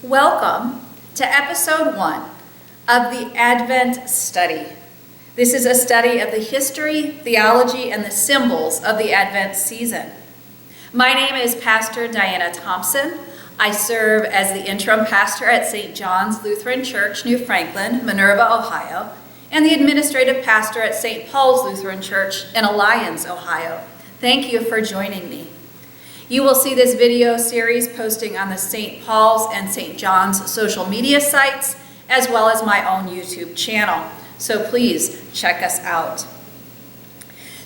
Welcome to episode 1 of the Advent Study. This is a study of the history, theology, and the symbols of the Advent season. My name is Pastor Diana Thompson. I serve as the interim pastor at St. John's Lutheran Church, New Franklin, Minerva, Ohio, and the administrative pastor at St. Paul's Lutheran Church in Alliance, Ohio. Thank you for joining me. You will see this video series posting on the St. Paul's and St. John's social media sites, as well as my own YouTube channel. So please check us out.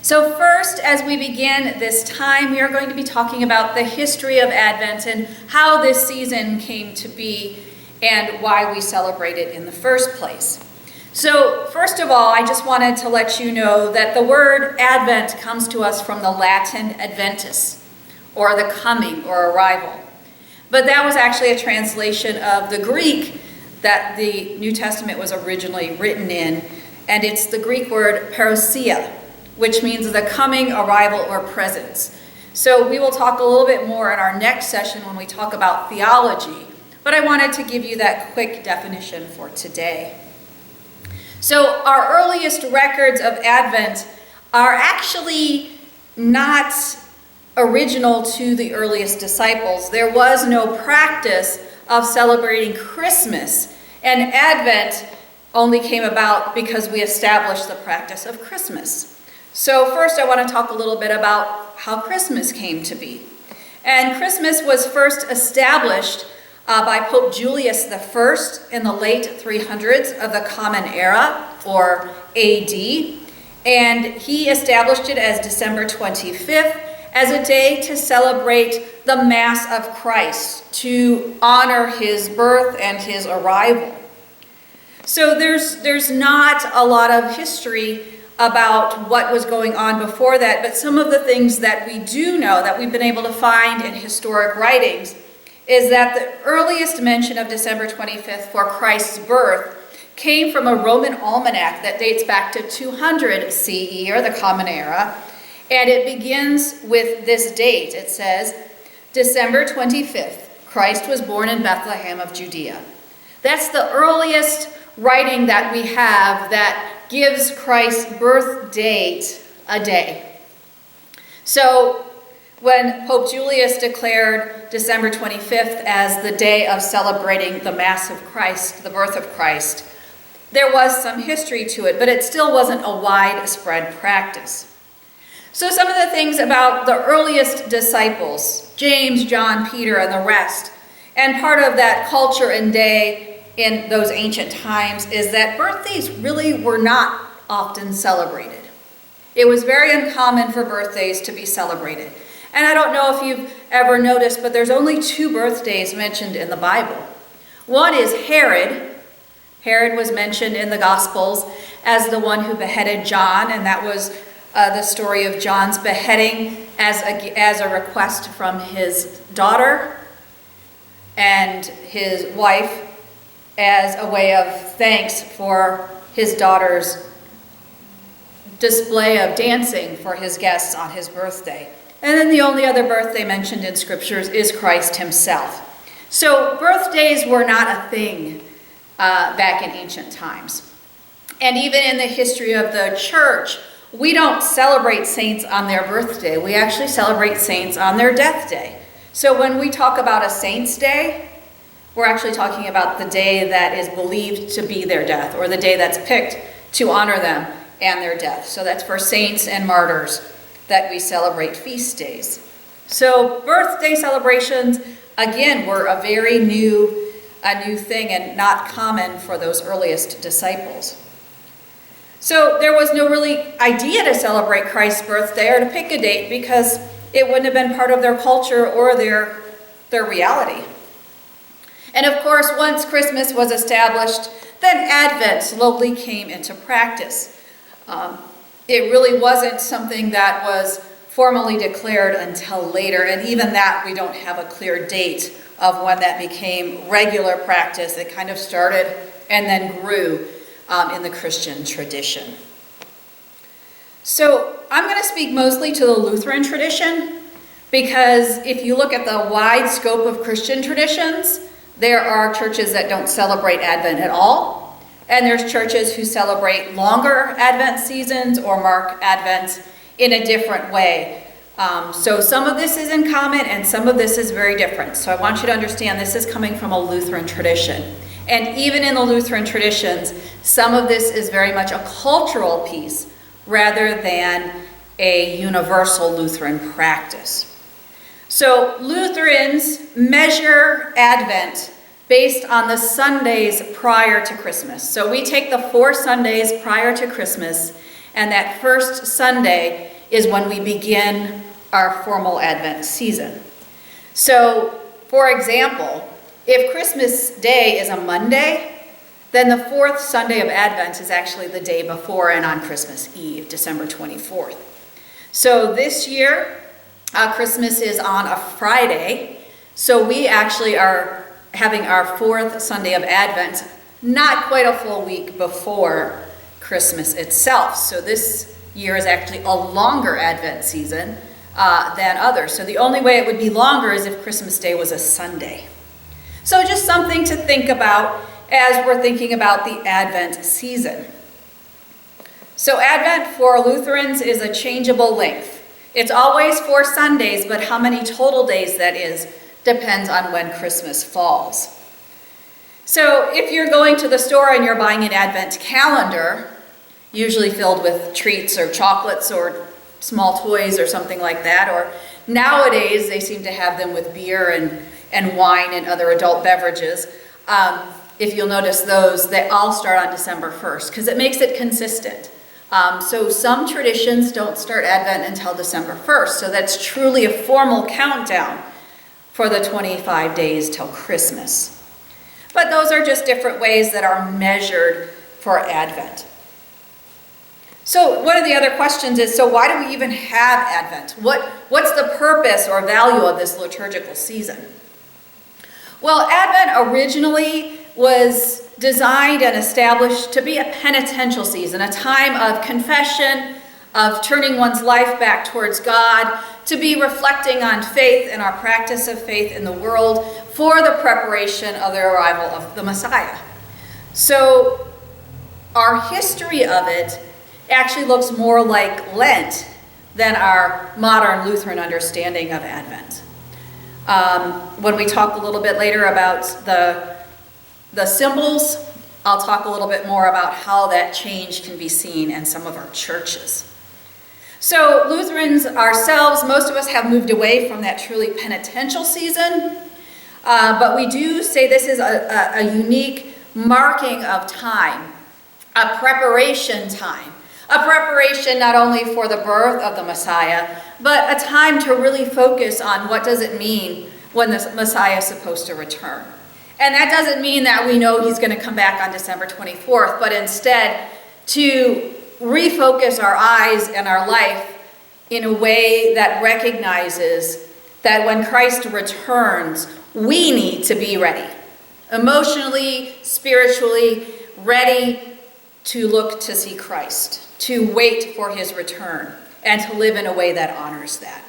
So first, as we begin this time, we are going to be talking about the history of Advent and how this season came to be and why we celebrate it in the first place. So first of all, I just wanted to let you know that the word Advent comes to us from the Latin adventus, or the coming or arrival. But that was actually a translation of the Greek that the New Testament was originally written in, and it's the Greek word parousia, which means the coming, arrival, or presence. So we will talk a little bit more in our next session when we talk about theology, but I wanted to give you that quick definition for today. So our earliest records of Advent are actually not original to the earliest disciples. There was no practice of celebrating Christmas, and Advent only came about because we established the practice of Christmas. So first I want to talk a little bit about how Christmas came to be. And Christmas was first established by Pope Julius I in the late 300s of the Common Era, or AD, and he established it as December 25th as a day to celebrate the Mass of Christ, to honor his birth and his arrival. So there's not a lot of history about what was going on before that, but some of the things that we do know, that we've been able to find in historic writings, is that the earliest mention of December 25th for Christ's birth came from a Roman almanac that dates back to 200 CE, or the Common Era, and it begins with this date. It says, December 25th, Christ was born in Bethlehem of Judea. That's the earliest writing that we have that gives Christ's birth date a day. So when Pope Julius declared December 25th as the day of celebrating the Mass of Christ, the birth of Christ, there was some history to it, but it still wasn't a widespread practice. So some of the things about the earliest disciples, James, John, Peter, and the rest, and part of that culture and day in those ancient times is that birthdays really were not often celebrated. It was very uncommon for birthdays to be celebrated. And I don't know if you've ever noticed, but there's only 2 birthdays mentioned in the Bible. One is Herod. Herod was mentioned in the Gospels as the one who beheaded John, and that was the story of John's beheading as a request from his daughter and his wife as a way of thanks for his daughter's display of dancing for his guests on his birthday. And then the only other birthday mentioned in scriptures is Christ himself. So birthdays were not a thing back in ancient times. And even in the history of the church, we don't celebrate saints on their birthday. We actually celebrate saints on their death day. So when we talk about a saint's day, we're actually talking about the day that is believed to be their death, or the day that's picked to honor them and their death. So that's for saints and martyrs that we celebrate feast days. So birthday celebrations, again, were a very new thing and not common for those earliest disciples. So there was no really idea to celebrate Christ's birthday or to pick a date because it wouldn't have been part of their culture or their reality. And of course, once Christmas was established, then Advent slowly came into practice. It really wasn't something that was formally declared until later, and even that we don't have a clear date of when that became regular practice. It kind of started and then grew in the Christian tradition. So I'm going to speak mostly to the Lutheran tradition because if you look at the wide scope of Christian traditions, There are churches that don't celebrate Advent at all, and there's churches who celebrate longer Advent seasons or mark Advent in a different way. So some of this is in common and some of this is very different. So I want you to understand this is coming from a Lutheran tradition. And even in the Lutheran traditions, some of this is very much a cultural piece rather than a universal Lutheran practice. So Lutherans measure Advent based on the Sundays prior to Christmas. So we take the 4 Sundays prior to Christmas, and that first Sunday is when we begin our formal Advent season. So, for example, if Christmas Day is a Monday, then the 4th Sunday of Advent is actually the day before and on Christmas Eve, December 24th. So this year, Christmas is on a Friday, so we actually are having our 4th Sunday of Advent not quite a full week before Christmas itself. So this year is actually a longer Advent season than others. So the only way it would be longer is if Christmas Day was a Sunday. So just something to think about as we're thinking about the Advent season. So Advent for Lutherans is a changeable length. It's always 4 Sundays, but how many total days that is depends on when Christmas falls. So if you're going to the store and you're buying an Advent calendar, usually filled with treats or chocolates or small toys or something like that, or nowadays they seem to have them with beer and wine and other adult beverages. If you'll notice those, they all start on December 1st because it makes it consistent. So some traditions don't start Advent until December 1st, so that's truly a formal countdown for the 25 days till Christmas. But those are just different ways that are measured for Advent. So one of the other questions is, so why do we even have Advent? What's the purpose or value of this liturgical season? Well, Advent originally was designed and established to be a penitential season, a time of confession, of turning one's life back towards God, to be reflecting on faith and our practice of faith in the world for the preparation of the arrival of the Messiah. So our history of it actually looks more like Lent than our modern Lutheran understanding of Advent. When we talk a little bit later about the symbols, I'll talk a little bit more about how that change can be seen in some of our churches. So Lutherans ourselves, most of us have moved away from that truly penitential season, but we do say this is a unique marking of time, a preparation time. A preparation not only for the birth of the Messiah, but a time to really focus on what does it mean when the Messiah is supposed to return. And that doesn't mean that we know he's going to come back on December 24th, but instead to refocus our eyes and our life in a way that recognizes that when Christ returns, we need to be ready. Emotionally, spiritually, ready to look to see Christ, to wait for his return, and to live in a way that honors that.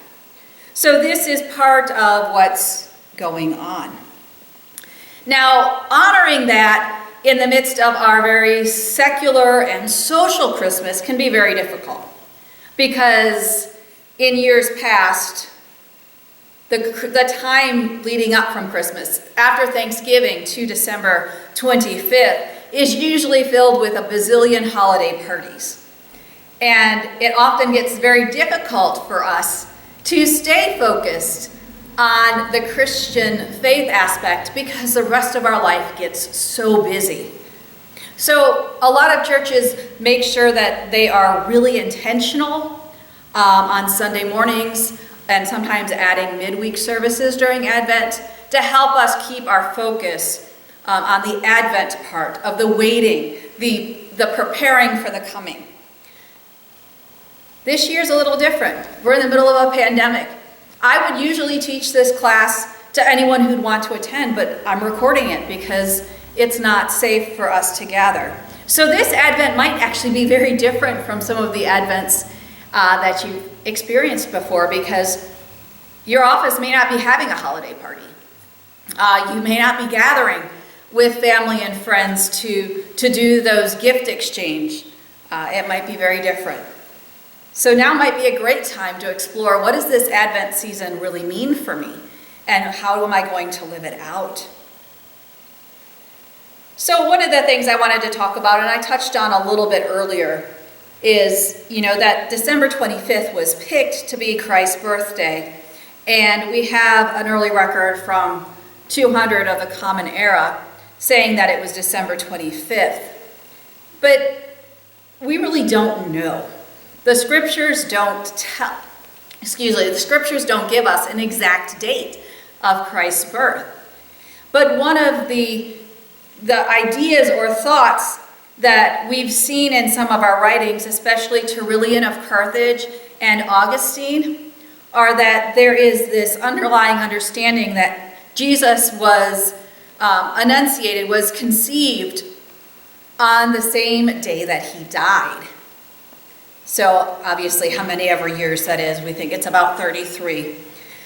So this is part of what's going on. Now, honoring that in the midst of our very secular and social Christmas can be very difficult, because in years past, the time leading up from Christmas, after Thanksgiving to December 25th, is usually filled with a bazillion holiday parties. And it often gets very difficult for us to stay focused on the Christian faith aspect because the rest of our life gets so busy. So a lot of churches make sure that they are really intentional on Sunday mornings, and sometimes adding midweek services during Advent to help us keep our focus on the Advent part of the waiting, the preparing for the coming. This year's a little different. We're in the middle of a pandemic. I would usually teach this class to anyone who'd want to attend, but I'm recording it because it's not safe for us to gather. So this Advent might actually be very different from some of the Advents that you've experienced before, because your office may not be having a holiday party. You may not be gathering with family and friends to do those gift exchange. It might be very different. So now might be a great time to explore, what does this Advent season really mean for me? And how am I going to live it out? So one of the things I wanted to talk about, and I touched on a little bit earlier, is, that December 25th was picked to be Christ's birthday. And we have an early record from 200 of the Common Era saying that it was December 25th. But we really don't know. The scriptures don't the scriptures don't give us an exact date of Christ's birth. But one of the ideas or thoughts that we've seen in some of our writings, especially Tertullian of Carthage and Augustine, are that there is this underlying understanding that Jesus was annunciated, was conceived on the same day that he died. So obviously how many ever years that is, we think it's about 33.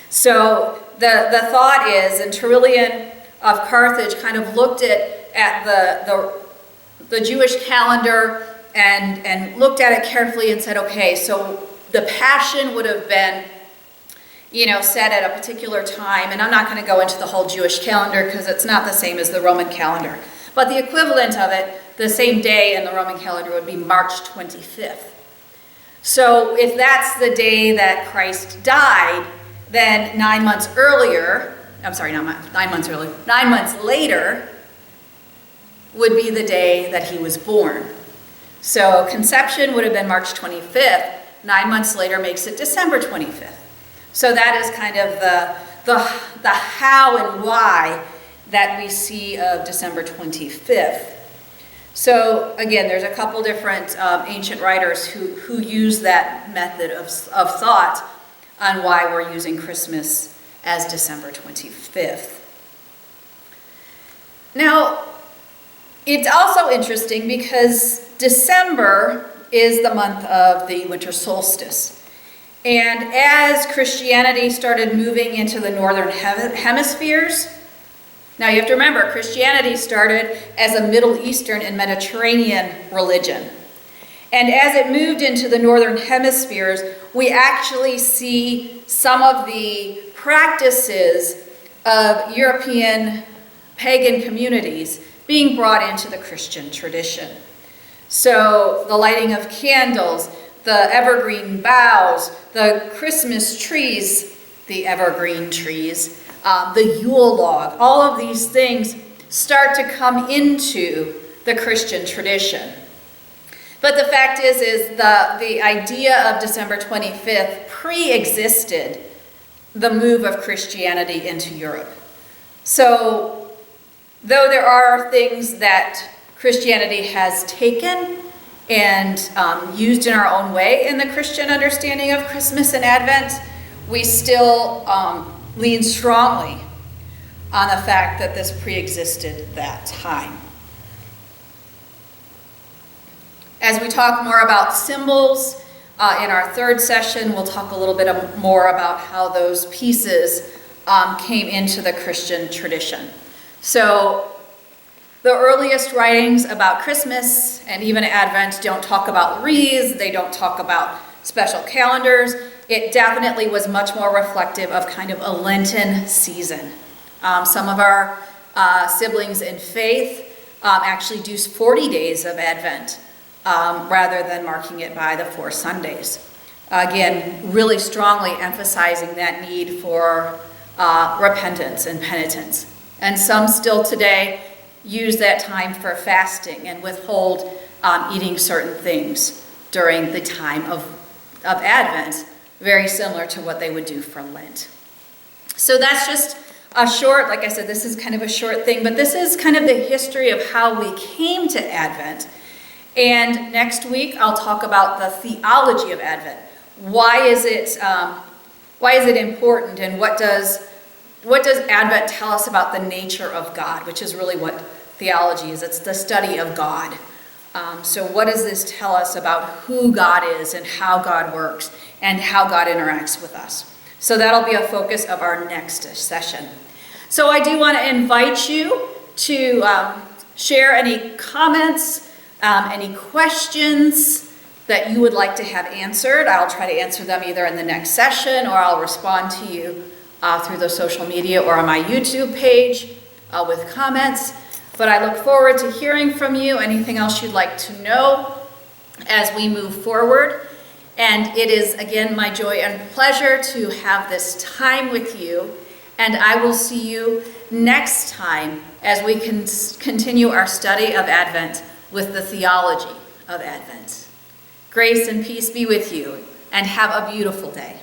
So the thought is, and Tertullian of Carthage kind of looked at the Jewish calendar and looked at it carefully and said, okay, so the Passion would have been, set at a particular time. And I'm not going to go into the whole Jewish calendar because it's not the same as the Roman calendar. But the equivalent of it, the same day in the Roman calendar, would be March 25th. So if that's the day that Christ died, then 9 months earlier, 9 months later would be the day that he was born. So conception would have been March 25th. 9 months later makes it December 25th. So that is kind of the how and why that we see of December 25th. So again, there's a couple different ancient writers who use that method of thought on why we're using Christmas as December 25th. Now, it's also interesting because December is the month of the winter solstice. And as Christianity started moving into the northern hemispheres, now you have to remember, Christianity started as a Middle Eastern and Mediterranean religion. And as it moved into the northern hemispheres, we actually see some of the practices of European pagan communities being brought into the Christian tradition. So the lighting of candles, the evergreen boughs, the Christmas trees, the evergreen trees, the Yule log, all of these things start to come into the Christian tradition. But the fact is the idea of December 25th pre-existed the move of Christianity into Europe. So though there are things that Christianity has taken and used in our own way in the Christian understanding of Christmas and Advent, we still lean strongly on the fact that this pre-existed that time. As we talk more about symbols in our third session, we'll talk a little bit more about how those pieces came into the Christian tradition. So the earliest writings about Christmas and even Advent don't talk about wreaths, they don't talk about special calendars. It definitely was much more reflective of kind of a Lenten season. Some of our siblings in faith actually do 40 days of Advent rather than marking it by the 4 Sundays. Again, really strongly emphasizing that need for repentance and penitence. And some still today use that time for fasting and withhold eating certain things during the time of Advent, very similar to what they would do for Lent. So that's just a short, like I said, this is kind of a short thing, but this is kind of the history of how we came to Advent. And next week I'll talk about the theology of Advent. Why is it important, and what does Advent tell us about the nature of God, which is really what theology is. It's the study of God. So what does this tell us about who God is and how God works and how God interacts with us? So that'll be a focus of our next session. So I do want to invite you to share any comments, any questions that you would like to have answered. I'll try to answer them either in the next session, or I'll respond to you through the social media or on my YouTube page with comments. But I look forward to hearing from you, anything else you'd like to know as we move forward. And it is, again, my joy and pleasure to have this time with you. And I will see you next time as we can continue our study of Advent with the theology of Advent. Grace and peace be with you, and have a beautiful day.